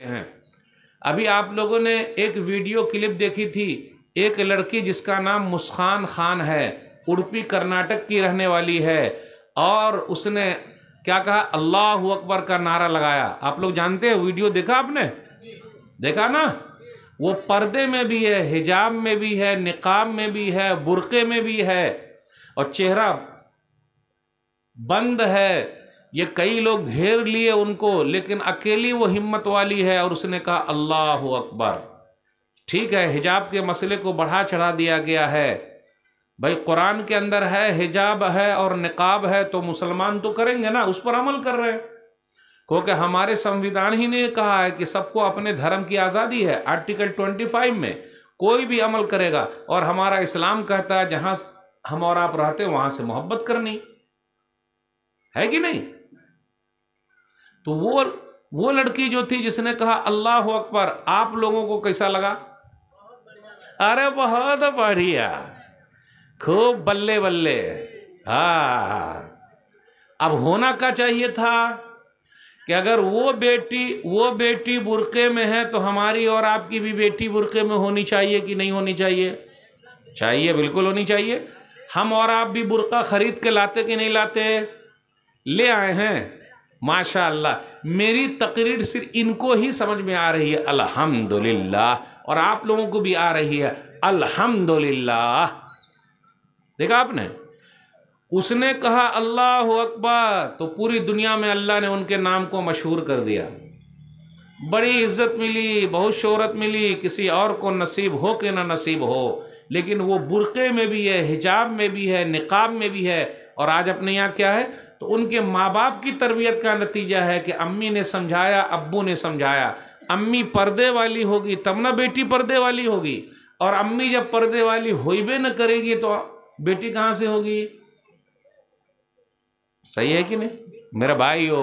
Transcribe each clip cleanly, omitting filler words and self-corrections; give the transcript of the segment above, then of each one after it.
हैं। अभी आप लोगों ने एक वीडियो क्लिप देखी थी, एक लड़की जिसका नाम मुस्कान खान है, उडुपी कर्नाटक की रहने वाली है, और उसने क्या कहा, अल्लाह अकबर का नारा लगाया। आप लोग जानते हैं, वीडियो देखा आपने? देखा ना? वो पर्दे में भी है, हिजाब में भी है, निकाब में भी है, बुर्के में भी है, और चेहरा बंद है। ये कई लोग घेर लिए उनको, लेकिन अकेली वो हिम्मत वाली है, और उसने कहा अल्लाह अकबर। ठीक है, हिजाब के मसले को बढ़ा चढ़ा दिया गया है भाई, कुरान के अंदर है, हिजाब है और निकाब है, तो मुसलमान तो करेंगे ना, उस पर अमल कर रहे हैं, क्योंकि हमारे संविधान ही ने कहा है कि सबको अपने धर्म की आज़ादी है। आर्टिकल 25 में कोई भी अमल करेगा, और हमारा इस्लाम कहता है जहां हम और आप रहते हैं वहां से मोहब्बत करनी है कि नहीं। तो वो लड़की जो थी जिसने कहा अल्लाह अकबर, आप लोगों को कैसा लगा? अरे बहुत बढ़िया, खूब बल्ले बल्ले। हाँ, अब होना क्या चाहिए था कि अगर वो बेटी बुर्के में है, तो हमारी और आपकी भी बेटी बुर्के में होनी चाहिए कि नहीं होनी चाहिए? चाहिए, बिल्कुल होनी चाहिए। हम और आप भी बुर्का खरीद के लाते कि नहीं लाते? ले आए हैं, माशा अल्लाह। मेरी तकरीर सिर्फ इनको ही समझ में आ रही है, अल्हम्दुलिल्लाह, और आप लोगों को भी आ रही है, अल्हम्दुलिल्लाह। देखा आपने? उसने कहा अल्लाह अकबर, तो पूरी दुनिया में अल्लाह ने उनके नाम को मशहूर कर दिया, बड़ी इज्जत मिली, बहुत शोहरत मिली। किसी और को नसीब हो कि ना नसीब हो, लेकिन वो बुर्के में भी है, हिजाब में भी है, निकाब में भी है। और आज अपने यहाँ क्या है, तो उनके माँ बाप की तरबियत का नतीजा है कि अम्मी ने समझाया, अब्बू ने समझाया। अम्मी पर्दे वाली होगी तब ना बेटी पर्दे वाली होगी, और अम्मी जब पर्दे वाली होइबे न करेगी तो बेटी कहाँ से होगी? सही है कि नहीं मेरा भाइयों?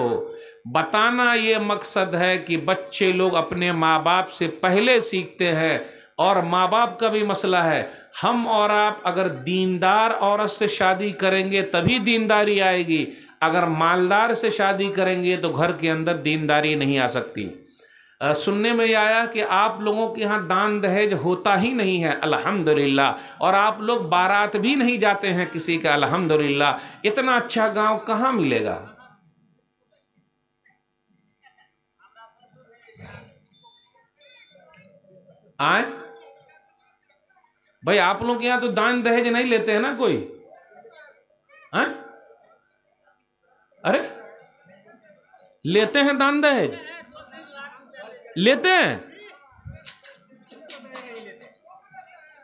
बताना ये मकसद है कि बच्चे लोग अपने माँ बाप से पहले सीखते हैं, और माँ बाप का भी मसला है। हम और आप अगर दीनदार औरत से शादी करेंगे तभी दीनदारी आएगी, अगर मालदार से शादी करेंगे तो घर के अंदर दीनदारी नहीं आ सकती। सुनने में आया कि आप लोगों के यहाँ दान दहेज होता ही नहीं है, अल्हम्दुलिल्लाह, और आप लोग बारात भी नहीं जाते हैं किसी का, अल्हम्दुलिल्लाह। इतना अच्छा गांव कहाँ मिलेगा? आए भाई, आप लोग के यहाँ तो दान दहेज नहीं लेते हैं ना कोई? आए? अरे लेते हैं दान दहेज? लेते हैं?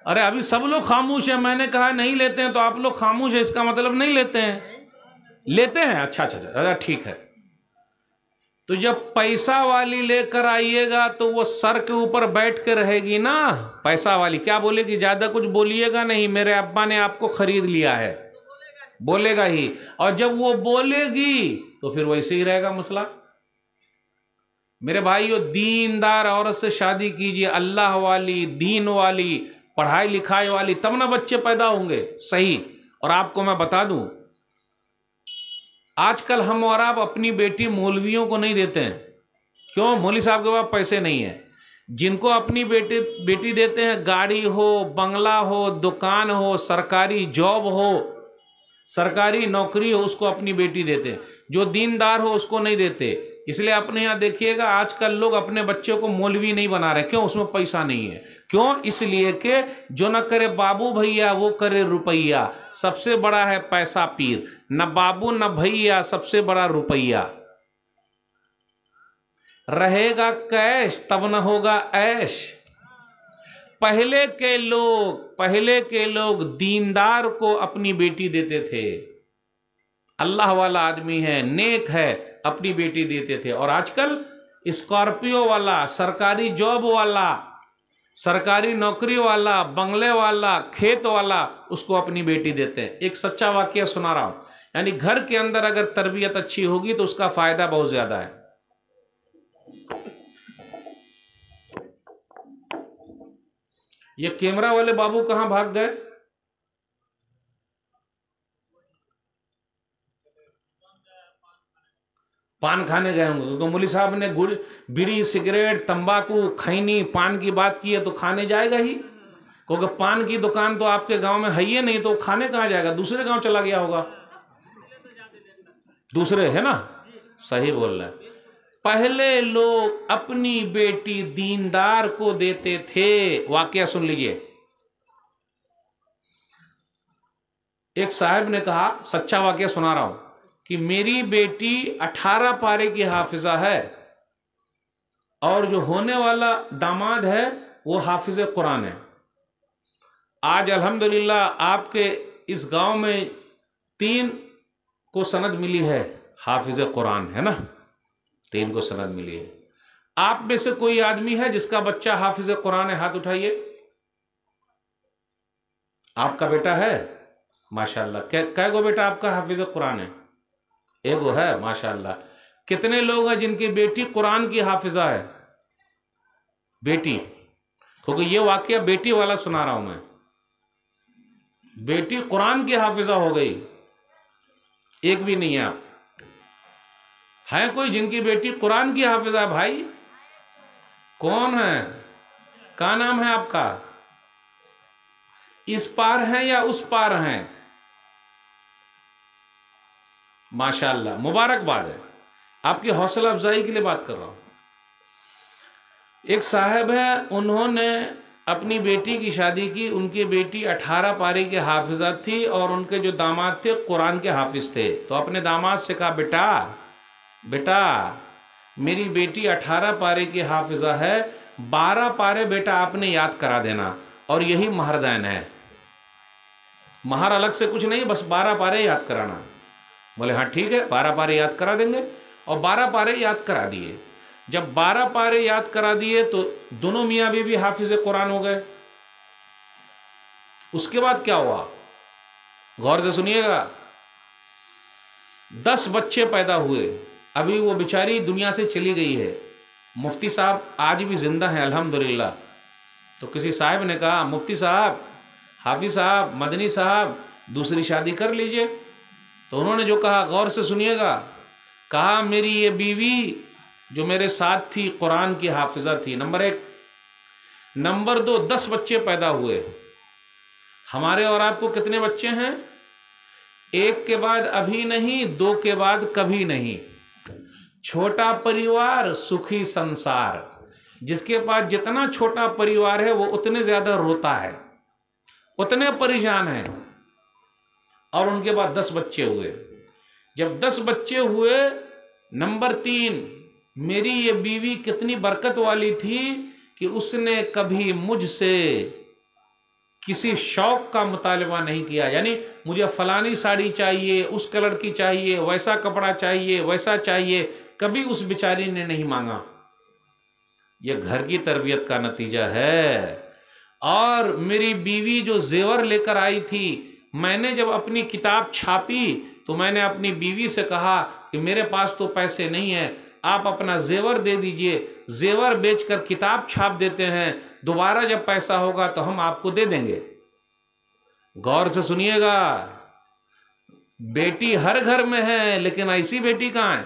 अरे अभी सब लोग खामोश है, मैंने कहा नहीं लेते हैं तो आप लोग खामोश है, इसका मतलब नहीं लेते हैं। लेते हैं? अच्छा अच्छा अच्छा, ठीक है। तो जब पैसा वाली लेकर आइएगा तो वो सर के ऊपर बैठ के रहेगी ना, पैसा वाली क्या बोलेगी? ज्यादा कुछ बोलिएगा नहीं, मेरे अब्बा ने आपको खरीद लिया है, बोलेगा ही। और जब वो बोलेगी तो फिर वैसे ही रहेगा मसला। मेरे भाइयों, दीनदार औरत से शादी कीजिए, अल्लाह वाली, दीन वाली, पढ़ाई लिखाई वाली, तब ना बच्चे पैदा होंगे सही। और आपको मैं बता दूं, आजकल हम और आप अपनी बेटी मौलवियों को नहीं देते हैं। क्यों? मौलवी साहब के पास पैसे नहीं है। जिनको अपनी बेटी देते हैं, गाड़ी हो, बंगला हो, दुकान हो, सरकारी जॉब हो, सरकारी नौकरी हो, उसको अपनी बेटी देते हैं। जो दीनदार हो उसको नहीं देते। इसलिए अपने यहाँ देखिएगा, आजकल लोग अपने बच्चों को मौलवी नहीं बना रहे। क्यों? उसमें पैसा नहीं है। क्यों? इसलिए कि जो न करे बाबू भैया वो करे रुपैया। सबसे बड़ा है पैसा पीर, न बाबू न भैया, सबसे बड़ा रुपैया। रहेगा कैश तब न होगा ऐश। पहले के लोग दीनदार को अपनी बेटी देते थे, अल्लाह वाला आदमी है, नेक है, अपनी बेटी देते थे। और आजकल स्कॉर्पियो वाला, सरकारी जॉब वाला, सरकारी नौकरी वाला, बंगले वाला, खेत वाला, उसको अपनी बेटी देते हैं। एक सच्चा वाकया सुना रहा हूं। यानी घर के अंदर अगर तरबियत अच्छी होगी तो उसका फायदा बहुत ज्यादा है। ये कैमरा वाले बाबू कहां भाग गए? पान खाने गए होंगे, क्योंकि मौलवी साहब ने गुड़ बीड़ी सिगरेट तंबाकू खैनी पान की बात की है तो खाने जाएगा ही, क्योंकि पान की दुकान तो आपके गांव में है ही नहीं, तो खाने कहाँ जाएगा, दूसरे गांव चला गया होगा, दूसरे, है ना, सही बोल रहे हैं। पहले लोग अपनी बेटी दीनदार को देते थे। वाकया सुन लीजिए। एक साहब ने कहा, सच्चा वाकया सुना रहा हूं, कि मेरी बेटी 18 पारे की हाफिजा है और जो होने वाला दामाद है वो हाफिज कुरान है। आज अल्हम्दुलिल्लाह आपके इस गांव में 3 को सनद मिली है, हाफिज कुरान, है ना, 3 को सनद मिली है। आप में से कोई आदमी है जिसका बच्चा हाफिज कुरान है? हाथ उठाइए। आपका बेटा है? माशाअल्लाह। कै गो बेटा आपका हाफिज कुरान है? एगो है, माशाअल्लाह। कितने लोग हैं जिनकी बेटी कुरान की हाफिजा है? बेटी, क्योंकि ये वाकया बेटी वाला सुना रहा हूं मैं। बेटी कुरान की हाफिजा हो गई, एक भी नहीं है। आप है कोई जिनकी बेटी कुरान की हाफिजा है? भाई कौन है? क्या नाम है आपका? इस पार हैं या उस पार हैं? माशाअल्लाह, मुबारकबाद है, आपकी हौसला अफजाई के लिए बात कर रहा हूं। एक साहब है, उन्होंने अपनी बेटी की शादी की, उनकी बेटी 18 पारे की हाफिजा थी और उनके जो दामाद थे कुरान के हाफिज थे। तो अपने दामाद से कहा, बेटा बेटा मेरी बेटी 18 पारे की हाफिजा है, 12 पारे बेटा आपने याद करा देना और यही महरदैन है, महर अलग से कुछ नहीं, बस 12 पारे याद कराना। बोले हाँ ठीक है, 12 पारे याद करा देंगे। और 12 पारे याद करा दिए। जब 12 पारे याद करा दिए तो दोनों मियाँ बीवी हाफिज कुरान हो गए। उसके बाद क्या हुआ, गौर से सुनिएगा। 10 बच्चे पैदा हुए। अभी वो बेचारी दुनिया से चली गई है। मुफ्ती साहब आज भी जिंदा हैं अल्हम्दुलिल्लाह। तो किसी साहब ने कहा, मुफ्ती साहब, हाफिज साहब, मदनी साहब, दूसरी शादी कर लीजिए। तो उन्होंने जो कहा, गौर से सुनिएगा, कहा मेरी ये बीवी जो मेरे साथ थी कुरान की हाफिजा थी, नंबर 1। नंबर 2, 10 बच्चे पैदा हुए। हमारे और आपको कितने बच्चे हैं? 1 के बाद अभी नहीं, 2 के बाद कभी नहीं। छोटा परिवार सुखी संसार। जिसके पास जितना छोटा परिवार है वो उतने ज्यादा रोता है, उतने परेशान है। और उनके बाद 10 बच्चे हुए। जब 10 बच्चे हुए, नंबर 3, मेरी ये बीवी कितनी बरकत वाली थी कि उसने कभी मुझसे किसी शौक का मुतालबा नहीं किया। यानी मुझे फलानी साड़ी चाहिए, उस कलर की चाहिए, वैसा कपड़ा चाहिए, वैसा चाहिए, कभी उस बेचारी ने नहीं मांगा। ये घर की तरबियत का नतीजा है। और मेरी बीवी जो जेवर लेकर आई थी, मैंने जब अपनी किताब छापी तो मैंने अपनी बीवी से कहा कि मेरे पास तो पैसे नहीं है, आप अपना जेवर दे दीजिए, जेवर बेचकर किताब छाप देते हैं, दोबारा जब पैसा होगा तो हम आपको दे देंगे। गौर से सुनिएगा, बेटी हर घर में है, लेकिन ऐसी बेटी कहां है?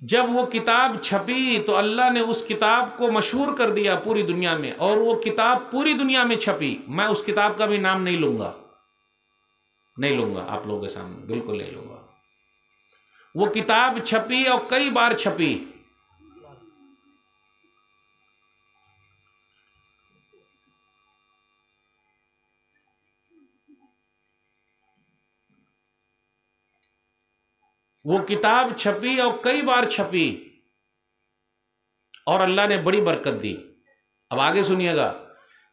जब वो किताब छपी तो अल्लाह ने उस किताब को मशहूर कर दिया पूरी दुनिया में, और वो किताब पूरी दुनिया में छपी। मैं उस किताब का भी नाम नहीं लूंगा, नहीं लूंगा आप लोगों के सामने, बिल्कुल नहीं लूंगा। वो किताब छपी और कई बार छपी। वो किताब छपी और कई बार छपी और अल्लाह ने बड़ी बरकत दी। अब आगे सुनिएगा।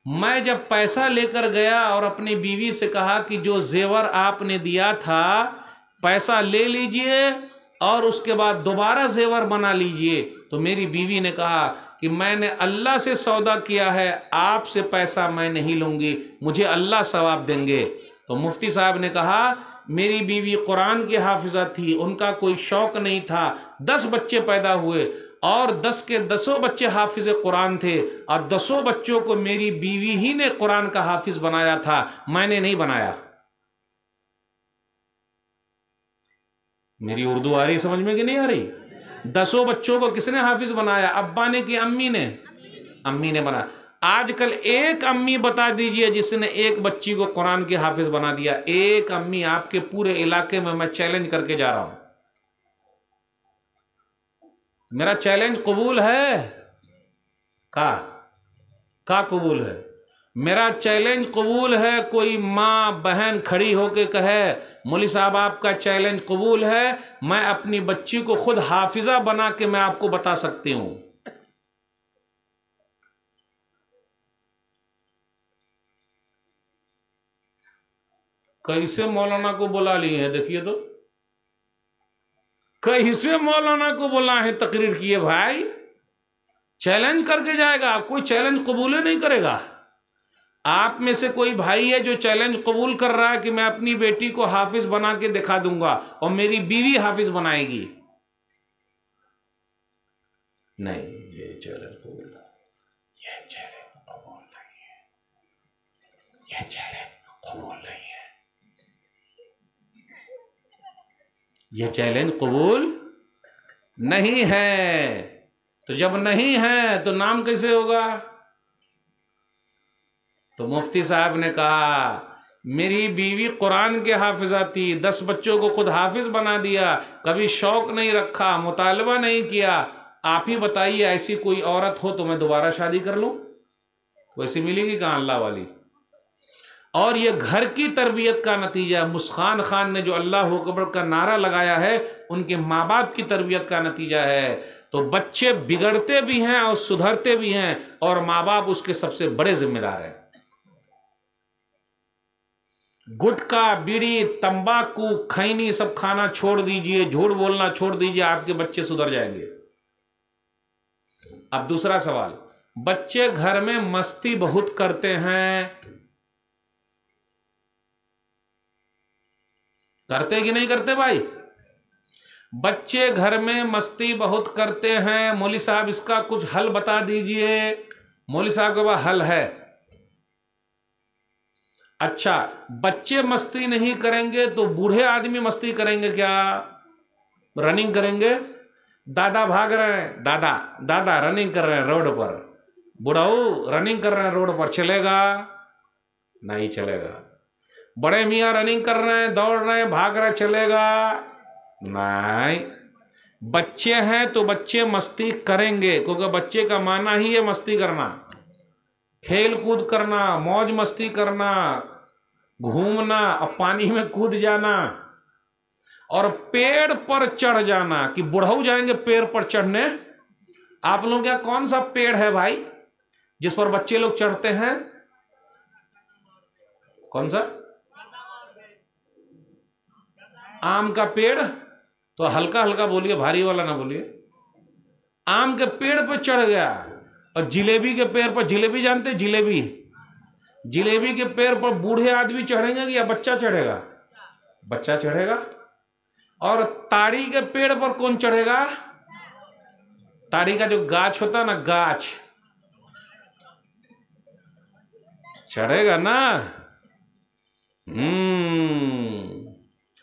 मैं जब पैसा लेकर गया और अपनी बीवी से कहा कि जो जेवर आपने दिया था पैसा ले लीजिए और उसके बाद दोबारा जेवर बना लीजिए, तो मेरी बीवी ने कहा कि मैंने अल्लाह से सौदा किया है, आपसे पैसा मैं नहीं लूंगी, मुझे अल्लाह सवाब देंगे। तो मुफ्ती साहब ने कहा मेरी बीवी कुरान की हाफिजा थी, उनका कोई शौक नहीं था, 10 बच्चे पैदा हुए और 10 के 10 बच्चे हाफिज कुरान थे, और 10 बच्चों को मेरी बीवी ही ने कुरान का हाफिज बनाया था, मैंने नहीं बनाया। मेरी उर्दू आ रही समझ में कि नहीं आ रही? 10 बच्चों को किसने हाफिज बनाया? अब्बा ने कि अम्मी ने? अम्मी ने बनाया। आजकल एक अम्मी बता दीजिए जिसने एक बच्ची को कुरान की हाफिज बना दिया। एक अम्मी आपके पूरे इलाके में, मैं चैलेंज करके जा रहा हूं। मेरा चैलेंज कबूल है? का कबूल है? मेरा चैलेंज कबूल है? कोई माँ बहन खड़ी होके कहे मौलवी साहब आपका चैलेंज कबूल है, मैं अपनी बच्ची को खुद हाफिजा बना के मैं आपको बता सकती हूं। कैसे मौलाना को बुला लिए हैं देखिए तो, कैसे मौलाना को बुला है, तकरीर किए भाई। चैलेंज करके जाएगा, कोई चैलेंज कबूल नहीं करेगा। आप में से कोई भाई है जो चैलेंज कबूल कर रहा है कि मैं अपनी बेटी को हाफिज बना के दिखा दूंगा और मेरी बीवी हाफिज बनाएगी? नहीं, ये चैलेंज कबूल, ये चैलेंज कबूल नहीं है, ये चैलेंज कबूल नहीं है, ये चैलेंज कबूल नहीं है। तो जब नहीं है तो नाम कैसे होगा? तो मुफ्ती साहब ने कहा मेरी बीवी कुरान के हाफिजा थी, 10 बच्चों को खुद हाफिज बना दिया, कभी शौक नहीं रखा, मुतालबा नहीं किया। आप ही बताइए ऐसी कोई औरत हो तो मैं दोबारा शादी कर लूं? वैसी मिलेगी कहाँ अल्लाह वाली? और ये घर की तरबियत का नतीजा, मुस्कान खान ने जो अल्लाह अकबर का नारा लगाया है उनके माँ बाप की तरबियत का नतीजा है। तो बच्चे बिगड़ते भी हैं और सुधरते भी हैं और माँ बाप उसके सबसे बड़े जिम्मेदार हैं। गुटखा, बीड़ी, तंबाकू, खैनी सब खाना छोड़ दीजिए, झूठ बोलना छोड़ दीजिए, आपके बच्चे सुधर जाएंगे। अब दूसरा सवाल, बच्चे घर में मस्ती बहुत करते हैं, करते कि नहीं करते भाई? बच्चे घर में मस्ती बहुत करते हैं, मौलवी साहब इसका कुछ हल बता दीजिए। मौलवी साहब के पास हल है। अच्छा, बच्चे मस्ती नहीं करेंगे तो बूढ़े आदमी मस्ती करेंगे क्या? रनिंग करेंगे? दादा भाग रहे हैं, दादा रनिंग कर रहे हैं रोड पर, बुढ़ाऊ रनिंग कर रहे हैं रोड पर, चलेगा? नहीं चलेगा। बड़े मियाँ रनिंग कर रहे हैं, दौड़ रहे हैं, भाग रहे हैं, चलेगा? नहीं। बच्चे हैं तो बच्चे मस्ती करेंगे, क्योंकि बच्चे का माना ही है मस्ती करना, खेल कूद करना, मौज मस्ती करना, घूमना और पानी में कूद जाना और पेड़ पर चढ़ जाना। कि बुढ़ऊ जाएंगे पेड़ पर चढ़ने? आप लोग क्या, कौन सा पेड़ है भाई जिस पर बच्चे लोग चढ़ते हैं? कौन सा? आम का पेड़? तो हल्का हल्का बोलिए, भारी वाला ना बोलिए। आम के पेड़ पर चढ़ गया। और जिलेबी के पेड़ पर, जिलेबी जानते हैं? जिलेबी, जिलेबी के पेड़ पर बूढ़े आदमी चढ़ेंगे या बच्चा चढ़ेगा? बच्चा चढ़ेगा। और ताड़ी के पेड़ पर कौन चढ़ेगा? ताड़ी का जो गाछ होता है ना, गाछ चढ़ेगा ना।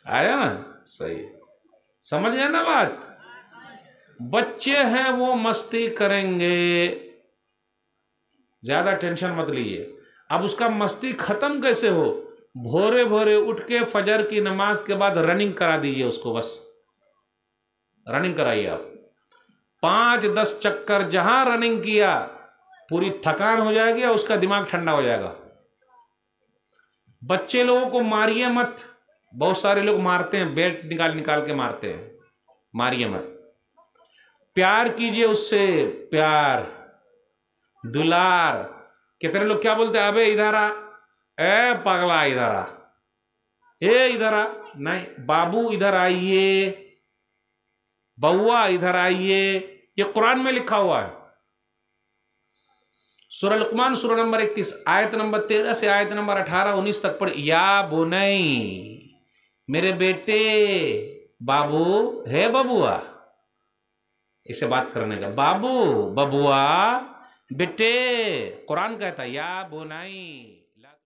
आया ना? सही, समझ गए ना बात? बच्चे हैं वो मस्ती करेंगे, ज्यादा टेंशन मत लीजिए। अब उसका मस्ती खत्म कैसे हो? भोरे भोरे उठ के फजर की नमाज के बाद रनिंग करा दीजिए उसको, बस रनिंग कराइए आप। 5-10 चक्कर जहां रनिंग किया पूरी थकान हो जाएगी और उसका दिमाग ठंडा हो जाएगा। बच्चे लोगों को मारिए मत, बहुत सारे लोग मारते हैं, बेल्ट निकाल निकाल के मारते हैं, मारिए मत। प्यार कीजिए उससे, प्यार दुलार। कितने लोग क्या बोलते हैं, अबे इधर आ, ए पगला इधर आ, ए इधर आ। नहीं, बाबू इधर आइए, बउआ इधर आइए, ये कुरान में लिखा हुआ है। सूरह लुकमान सूरह नंबर 31 आयत नंबर 13 से आयत नंबर 18-19 तक पढ़। या बुनई, मेरे बेटे, बाबू है बबुआ, इसे बात करने का, बाबू बबुआ बेटे। कुरान कहता है या बुनई।